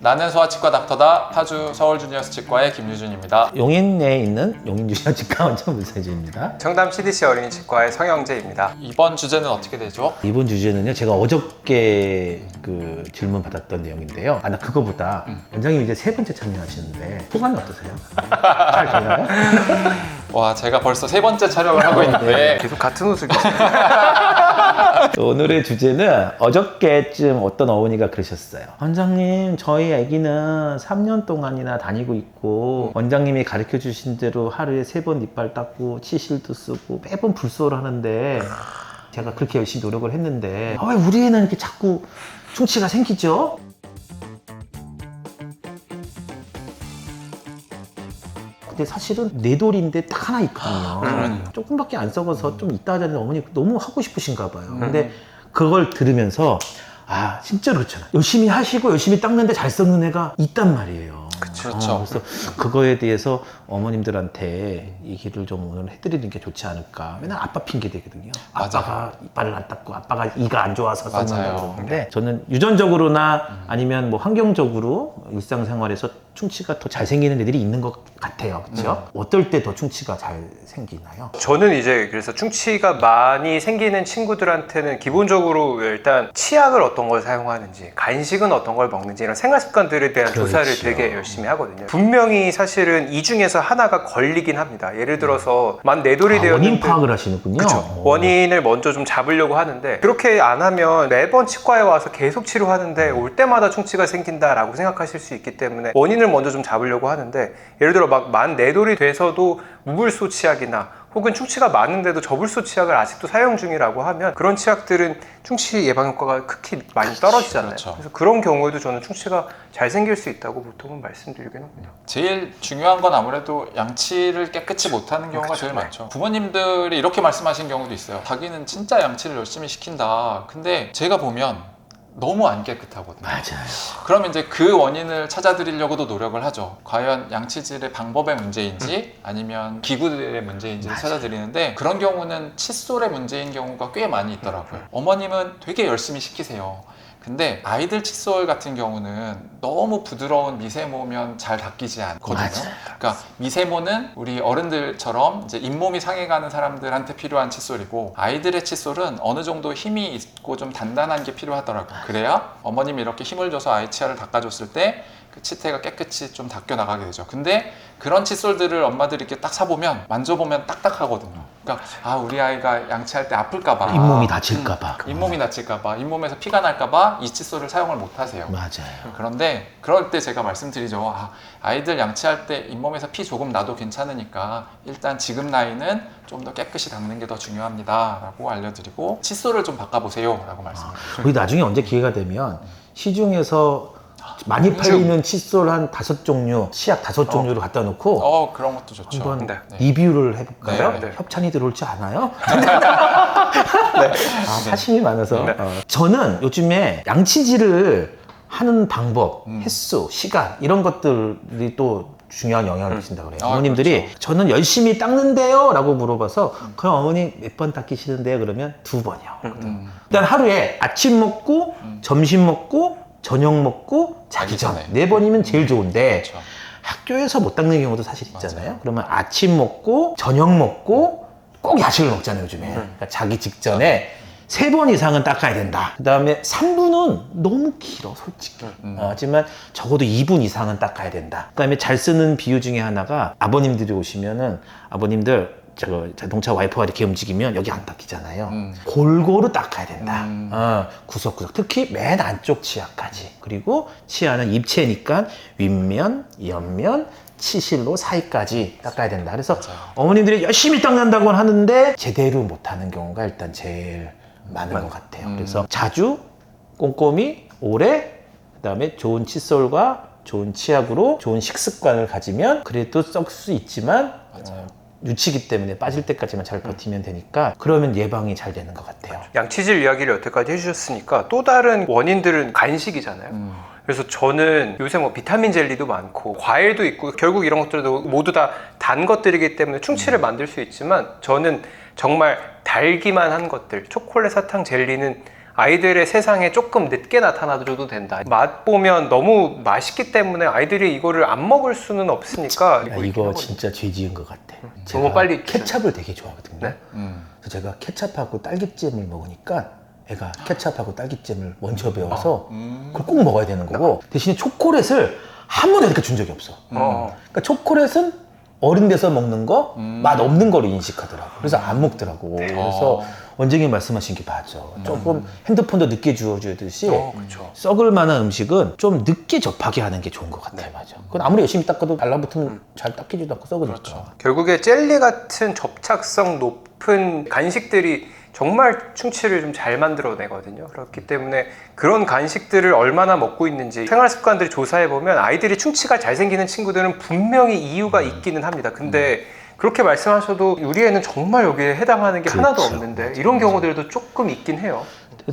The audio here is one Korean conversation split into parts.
나는 소아치과 닥터다. 파주 서울주니어스 치과의 김유준입니다. 용인에 있는 용인주니어치과 원장 문세주입니다. 청담 CDC 어린이치과의 성영재입니다. 이번 주제는 어떻게 되죠? 이번 주제는요, 제가 어저께 그 질문 받았던 내용인데요. 나 그거보다 원장님 이제 세 번째 참여하시는데 소감이 어떠세요? 잘 되나요? 와, 제가 벌써 세 번째 촬영을 하고 있는데 계속 같은 옷을 오늘의 주제는 어저께쯤 어떤 어머니가 그러셨어요. 원장님, 저희 아기는 3년 동안이나 다니고 있고 원장님이 가르쳐 주신 대로 하루에 3번 이빨 닦고 치실도 쓰고 매번 불소를 하는데 제가 그렇게 열심히 노력을 했는데 왜 우리 애는 이렇게 자꾸 충치가 생기죠? 근데 사실은 네 돌인데 딱 하나 있거든요. 조금밖에 안 썩어서 좀 이따 하자는 어머니 너무 하고 싶으신가 봐요. 근데 그걸 들으면서 진짜로 그렇잖아요. 열심히 하시고 열심히 닦는데 잘 썩는 애가 있단 말이에요. 그렇죠. 그래서 그거에 대해서 어머님들한테 얘기를 좀 오늘 해드리는 게 좋지 않을까. 맨날 아빠 핑계 대거든요. 아빠가 이빨을 안 닦고 아빠가 이가 안 좋아서 썩는다고 그러는데 저는 유전적으로나 아니면 뭐 환경적으로 일상생활에서 충치가 더 잘 생기는 애들이 있는 것 같아요. 그렇죠? 어떨 때 더 충치가 잘 생기나요? 저는 이제 그래서 충치가 많이 생기는 친구들한테는 기본적으로 일단 치약을 어떤 걸 사용하는지, 간식은 어떤 걸 먹는지 이런 생활 습관들에 대한 조사를 되게 열심히 하거든요. 분명히 사실은 이 중에서 하나가 걸리긴 합니다. 예를 들어서 만 4돌이 되었는데 원인 파악을 하시는군요. 그렇죠. 원인을 먼저 좀 잡으려고 하는데 그렇게 안 하면 매번 치과에 와서 계속 치료하는데 올 때마다 충치가 생긴다라고 생각하실 수 있기 때문에 원인을 먼저 좀 잡으려고 하는데 예를 들어 막 만 4돌이 돼서도 무불소 치약이나 혹은 충치가 많은데도 저불소 치약을 아직도 사용 중이라고 하면 그런 치약들은 충치 예방 효과가 극히 많이 떨어지잖아요. 그렇죠. 그래서 그런 경우에도 저는 충치가 잘 생길 수 있다고 보통은 말씀드리긴 합니다. 제일 중요한 건 아무래도 양치를 깨끗이 못하는 경우가 제일 많죠. 부모님들이 이렇게 말씀하신 경우도 있어요. 자기는 진짜 양치를 열심히 시킨다. 근데 제가 보면 너무 안 깨끗하거든요. 맞아요. 그러면 이제 그 원인을 찾아드리려고도 노력을 하죠. 과연 양치질의 방법의 문제인지 아니면 기구들의 문제인지를 찾아드리는데 그런 경우는 칫솔의 문제인 경우가 꽤 많이 있더라고요. 어머님은 되게 열심히 시키세요. 근데 아이들 칫솔 같은 경우는 너무 부드러운 미세모면 잘 닦이지 않거든요. 맞아요. 그러니까 미세모는 우리 어른들처럼 이제 잇몸이 상해가는 사람들한테 필요한 칫솔이고 아이들의 칫솔은 어느 정도 힘이 있고 좀 단단한 게 필요하더라고요. 그래야 어머님이 이렇게 힘을 줘서 아이 치아를 닦아줬을 때 그 치태가 깨끗이 좀 닦여 나가게 되죠. 근데 그런 칫솔들을 엄마들이 이렇게 딱 사보면 만져보면 딱딱하거든요. 그러니까 우리 아이가 양치할 때 아플까봐 잇몸이 다칠까봐. 잇몸이 다칠까봐 잇몸에서 피가 날까봐 이 칫솔을 사용을 못 하세요. 맞아요. 그런데 그럴 때 제가 말씀드리죠. 아이들 양치할 때 잇몸에서 피 조금 나도 괜찮으니까 일단 지금 나이는 좀 더 깨끗이 닦는 게 더 중요합니다 라고 알려드리고 칫솔을 좀 바꿔보세요 라고 말씀드리죠. 우리 나중에 언제 기회가 되면 시중에서 많이 팔리는 칫솔 한 5종류, 치약 5종류를 갖다 놓고 그런 것도 좋죠. 한번 네. 리뷰를 해볼까요? 네, 네. 협찬이 들어올지 않아요? 사심이 많아서. 네. 저는 요즘에 양치질을 하는 방법, 횟수, 시간 이런 것들이 또 중요한 영향을 미친다고 그래요. 어머님들이 그렇죠. 저는 열심히 닦는데요? 라고 물어봐서 그럼 어머니 몇 번 닦이시는데요? 그러면 2번이요. 일단 하루에 아침 먹고 점심 먹고 저녁 먹고 자기 전 전에. 4번이면 제일 좋은데 그렇죠. 학교에서 못 닦는 경우도 사실 있잖아요. 그러면 아침 먹고 저녁 먹고 꼭 야식을 먹잖아요 요즘에. 그러니까 자기 직전에 3번 이상은 닦아야 된다. 그 다음에 3분은 너무 길어 솔직히. 하지만 적어도 2분 이상은 닦아야 된다. 그 다음에 잘 쓰는 비유 중에 하나가 아버님들이 오시면은 아버님들 자동차 와이퍼가 이렇게 움직이면 여기 안 닦이잖아요. 골고루 닦아야 된다. 구석구석. 특히 맨 안쪽 치아까지. 그리고 치아는 입체니까 윗면, 옆면, 치실로 사이까지 닦아야 된다. 그래서 어머님들이 열심히 닦는다고 하는데 제대로 못하는 경우가 일단 제일 많은 것 같아요. 그래서 자주, 꼼꼼히, 오래, 그 다음에 좋은 칫솔과 좋은 치약으로 좋은 식습관을 가지면 그래도 썩을 수 있지만 유치기 때문에 빠질 때까지만 잘 버티면 되니까 그러면 예방이 잘 되는 것 같아요. 양치질 이야기를 여태까지 해주셨으니까 또 다른 원인들은 간식이잖아요. 그래서 저는 요새 뭐 비타민 젤리도 많고 과일도 있고 결국 이런 것들도 모두 다 단 것들이기 때문에 충치를 만들 수 있지만 저는 정말 달기만 한 것들, 초콜릿, 사탕, 젤리는 아이들의 세상에 조금 늦게 나타나줘도 된다. 맛보면 너무 맛있기 때문에 아이들이 이거를 안 먹을 수는 없으니까 야, 이거 진짜 죄 지은 것 같아. 너무 제가 빨리 케찹을 되게 좋아하거든요. 네? 그래서 제가 케찹하고 딸기잼을 먹으니까 애가 케찹하고 딸기잼을 먼저 배워서 그걸 꼭 먹어야 되는 거고, 대신에 초콜릿을 한 번도 이렇게 준 적이 없어. 그러니까 초콜릿은 어른 돼서 먹는 거 맛 없는 거로 인식하더라고. 그래서 안 먹더라고. 그래서 원장님 말씀하신 게 맞아. 조금 핸드폰도 늦게 주어주듯이 그렇죠. 썩을 만한 음식은 좀 늦게 접하게 하는 게 좋은 것 같아요. 맞아. 그건 아무리 열심히 닦아도 달라붙으면 잘 닦이지도 않고 썩으니까. 그렇죠. 결국에 젤리 같은 접착성 높은 간식들이 정말 충치를 좀 잘 만들어내거든요. 그렇기 때문에 그런 간식들을 얼마나 먹고 있는지 생활 습관들을 조사해 보면 아이들이 충치가 잘 생기는 친구들은 분명히 이유가 있기는 합니다. 근데 그렇게 말씀하셔도 우리 애는 정말 여기에 해당하는 게 하나도 그렇죠. 없는데 이런 경우들도 조금 있긴 해요.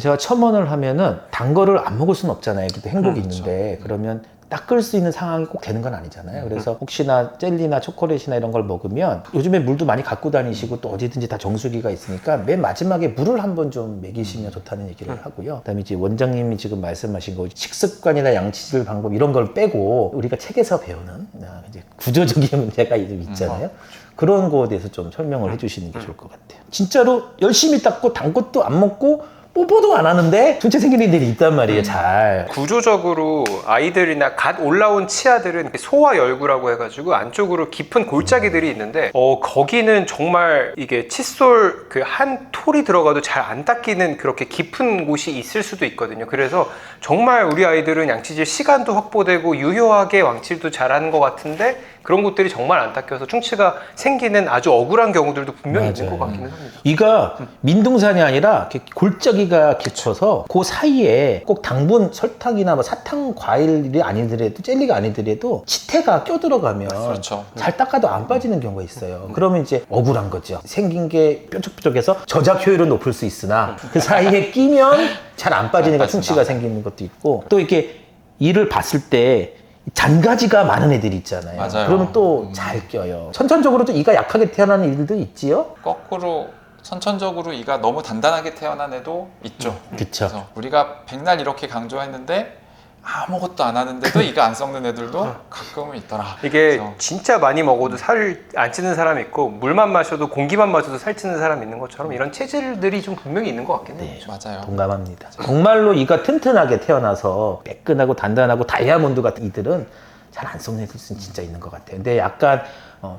제가 첨언을 하면은 단 거를 안 먹을 수는 없잖아요. 그때 행복이 있는데 그러면 닦을 수 있는 상황이 꼭 되는 건 아니잖아요. 그래서 혹시나 젤리나 초콜릿이나 이런 걸 먹으면 요즘에 물도 많이 갖고 다니시고 또 어디든지 다 정수기가 있으니까 맨 마지막에 물을 한번 좀 먹이시면 좋다는 얘기를 하고요. 그다음에 이제 원장님이 지금 말씀하신 거 식습관이나 양치질 방법 이런 걸 빼고 우리가 책에서 배우는 이제 구조적인 문제가 좀 있잖아요. 그런 거에 대해서 좀 설명을 해주시는 게 좋을 것 같아요. 진짜로 열심히 닦고 단 것도 안 먹고 뽀뽀도 안 하는데 충치 생기는 일이 있단 말이에요. 잘. 구조적으로 아이들이나 갓 올라온 치아들은 소화열구라고 해가지고 안쪽으로 깊은 골짜기들이 있는데 거기는 정말 이게 칫솔 그 한 톨이 들어가도 잘 안 닦이는 그렇게 깊은 곳이 있을 수도 있거든요. 그래서 정말 우리 아이들은 양치질 시간도 확보되고 유효하게 양치질도 잘하는 것 같은데 그런 곳들이 정말 안 닦여서 충치가 생기는 아주 억울한 경우들도 분명히 있는 것 같기는 합니다. 이가 민둥산이 아니라 이렇게 골짜기가 겹쳐서 그 사이에 꼭 당분 설탕이나 뭐 사탕 과일이 아니더라도 젤리가 아니더라도 치태가 껴들어가면 그렇죠. 잘 닦아도 안 빠지는 경우가 있어요. 그러면 이제 억울한 거죠. 생긴 게 뾰족뾰족해서 저작 효율은 높을 수 있으나 그 사이에 끼면 잘 안 빠지니까 충치가 생기는 것도 있고, 또 이렇게 이를 봤을 때 잔가지가 많은 애들이 있잖아요. 맞아요. 그러면 또 잘 껴요. 선천적으로도 이가 약하게 태어나는 일들도 있지요. 거꾸로 선천적으로 이가 너무 단단하게 태어난 애도 있죠. 그쵸. 그래서 우리가 백날 이렇게 강조했는데 아무것도 안 하는데도 이가 안 썩는 애들도 가끔은 있더라. 이게 그래서 진짜 많이 먹어도 살 안 찌는 사람 있고 물만 마셔도 공기만 마셔도 살 찌는 사람 있는 것처럼 이런 체질들이 좀 분명히 있는 것 같긴 해요. 맞아요. 동감합니다. 정말로 이가 튼튼하게 태어나서 매끈하고 단단하고 다이아몬드 같은 이들은 잘 안 썩는 애들은 진짜 있는 것 같아요. 근데 약간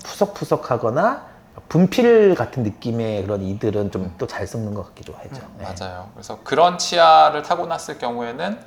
푸석푸석하거나 분필 같은 느낌의 그런 이들은 좀 또 잘 썩는 것 같기도 하죠. 네. 맞아요. 그래서 그런 치아를 타고났을 경우에는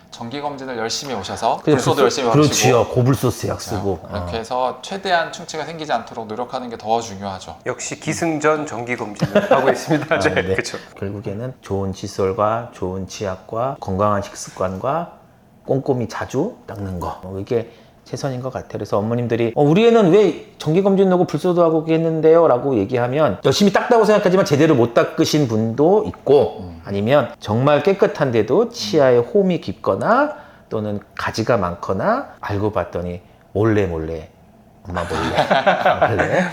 정기 검진을 열심히 오셔서 불소도 열심히 그렇지요. 받으시고 고불소스 약 쓰고. 그렇게 해서 최대한 충치가 생기지 않도록 노력하는 게 더 중요하죠. 역시 기승전 정기 검진을 하고 있습니다. 네, 네. 그렇죠. 결국에는 좋은 칫솔과 좋은 치약과 건강한 식습관과 꼼꼼히 자주 닦는 거, 이게 최선인 것 같아요. 그래서 어머님들이 우리 애는 왜 정기검진 넣고 불소도 하고 했는데요? 라고 얘기하면 열심히 닦다고 생각하지만 제대로 못 닦으신 분도 있고, 아니면 정말 깨끗한데도 치아에 홈이 깊거나 또는 가지가 많거나 알고 봤더니 몰래 엄마 몰래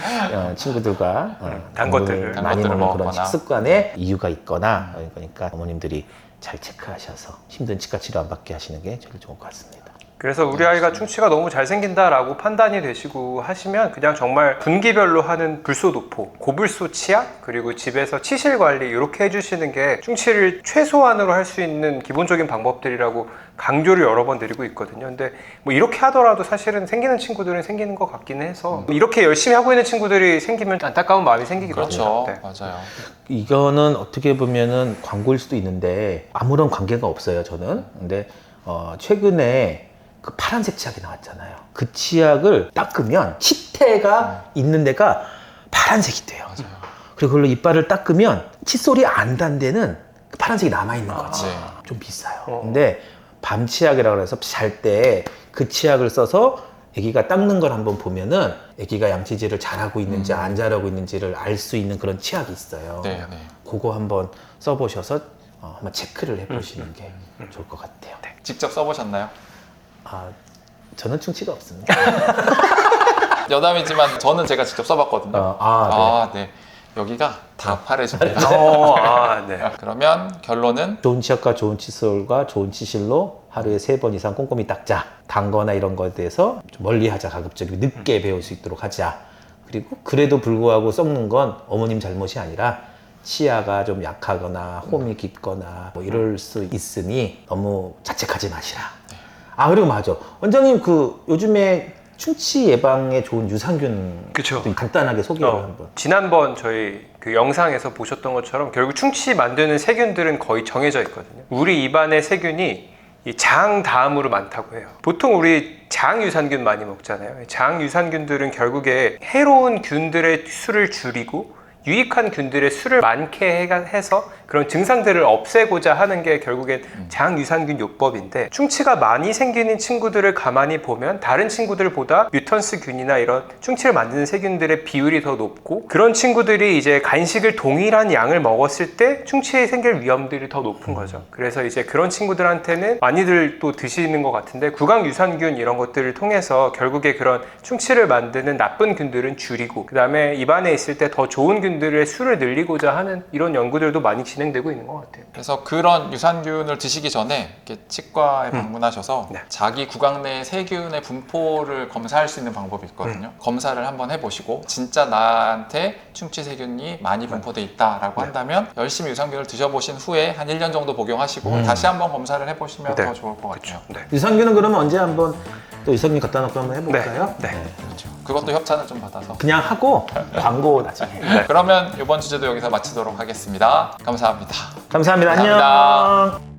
친구들과 단 것들을 많이 먹는 그런 먹거나. 식습관에 이유가 있거나, 그러니까 어머님들이 잘 체크하셔서 힘든 치과 치료 안 받게 하시는 게 제일 좋을 것 같습니다. 그래서 우리 아이가 충치가 너무 잘 생긴다라고 판단이 되시고 하시면 그냥 정말 분기별로 하는 불소도포, 고불소 치약, 그리고 집에서 치실 관리 이렇게 해주시는 게 충치를 최소한으로 할 수 있는 기본적인 방법들이라고 강조를 여러 번 드리고 있거든요. 근데 뭐 이렇게 하더라도 사실은 생기는 친구들은 생기는 것 같기는 해서 이렇게 열심히 하고 있는 친구들이 생기면 안타까운 마음이 생기기도 그렇죠. 합니다. 네. 맞아요. 이거는 어떻게 보면은 광고일 수도 있는데 아무런 관계가 없어요, 저는. 근데 최근에 그 파란색 치약이 나왔잖아요. 그 치약을 닦으면 치태가 있는 데가 파란색이 돼요. 맞아요. 그리고 그걸로 이빨을 닦으면 칫솔이 안 단 데는 그 파란색이 남아있는 거지. 네. 좀 비싸요. 근데 밤 치약이라고 해서 잘 때 그 치약을 써서 아기가 닦는 걸 한번 보면은 아기가 양치질을 잘하고 있는지 안 잘하고 있는지를 알 수 있는 그런 치약이 있어요. 네, 네. 그거 한번 써보셔서 한번 체크를 해보시는 게 좋을 것 같아요. 직접 써보셨나요? 저는 충치가 없습니다. 여담이지만 저는 제가 직접 써봤거든요. 네. 네. 여기가 다 파래집니다. 네. 그러면 결론은 좋은 치약과 좋은 칫솔과 좋은 치실로 하루에 3번 이상 꼼꼼히 닦자. 단 거나 이런 거에 대해서 좀 멀리 하자. 가급적이면 늦게 배울 수 있도록 하자. 그리고 그래도 불구하고 썩는 건 어머님 잘못이 아니라 치아가 좀 약하거나 홈이 깊거나 뭐 이럴 수 있으니 너무 자책하지 마시라. 아, 그리고 맞아. 원장님 그 요즘에 충치 예방에 좋은 유산균 그쵸. 좀 간단하게 소개를 한번. 지난번 저희 그 영상에서 보셨던 것처럼 결국 충치 만드는 세균들은 거의 정해져 있거든요. 우리 입안의 세균이 이 장 다음으로 많다고 해요. 보통 우리 장 유산균 많이 먹잖아요. 장 유산균들은 결국에 해로운 균들의 수를 줄이고 유익한 균들의 수를 많게 해서 그런 증상들을 없애고자 하는 게 결국엔 장유산균 요법인데, 충치가 많이 생기는 친구들을 가만히 보면 다른 친구들보다 뮤턴스 균이나 이런 충치를 만드는 세균들의 비율이 더 높고, 그런 친구들이 이제 간식을 동일한 양을 먹었을 때 충치에 생길 위험들이 더 높은 거죠. 그래서 이제 그런 친구들한테는 많이들 또 드시는 것 같은데, 구강유산균 이런 것들을 통해서 결국에 그런 충치를 만드는 나쁜 균들은 줄이고, 그 다음에 입안에 있을 때 더 좋은 균들의 수를 늘리고자 하는 이런 연구들도 많이 진행되고 있는 것 같아요. 그래서 그런 유산균을 드시기 전에 이렇게 치과에 방문하셔서 네. 자기 구강 내 세균의 분포를 검사할 수 있는 방법이 있거든요. 검사를 한번 해보시고 진짜 나한테 충치 세균이 많이 분포돼 있다라고 한다면 열심히 유산균을 드셔보신 후에 한 1년 정도 복용하시고 다시 한번 검사를 해보시면 네. 더 좋을 것 같아요. 네. 유산균은 그러면 언제 한번 또 유산균 갖다 놓고 한번 해볼까요? 네. 그렇죠. 그것도 협찬을 좀 받아서. 그냥 하고 광고 나중에. 그러면 이번 주제도 여기서 마치도록 하겠습니다. 감사합니다. 감사합니다. 감사합니다. 안녕.